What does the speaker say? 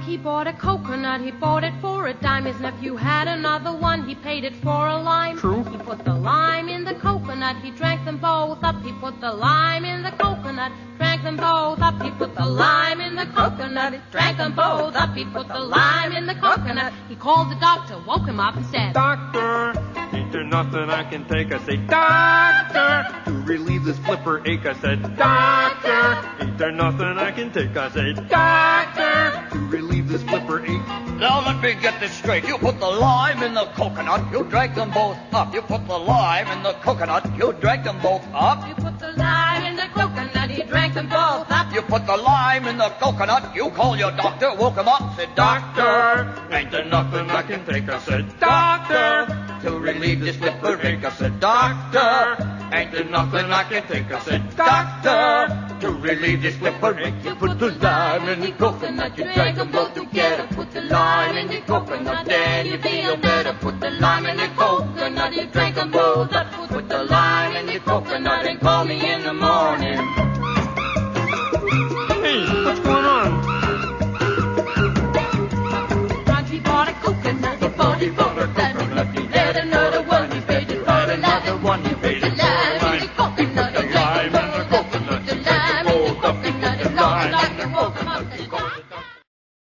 Doc, he bought a coconut, he bought it for a dime. His nephew had another one, he paid it for a lime. True. He put the lime in the coconut, he drank them both up. He put the lime in the coconut, drank them both up. He put the lime in the coconut, drank them both up. He put the lime in the coconut. He called the doctor, woke him up and said, Doctor, ain't there nothing I can take? I say, Doctor, to relieve this flipper ache. I said, Doctor, ain't there nothing I can take? I say, Doctor, to relieve this flipper ache. Now let me get this straight. You put the lime in the coconut, you drank them both up. You put the lime in the coconut, you drank them both up. You put the lime in the coconut, he drank them both up. You put the lime in the coconut, you call your doctor, woke him up, said, Doctor, Ain't there nothing I can take? I said, Doctor, to relieve this flipper ache. I said, Doctor, ain't there nothing I can take? I said, Doctor, to relieve this flipper ache. You put the lime in the coconut, you drank them both together. Put the lime in the coconut, then you feel better. Put the lime in the coconut, you drank them both up.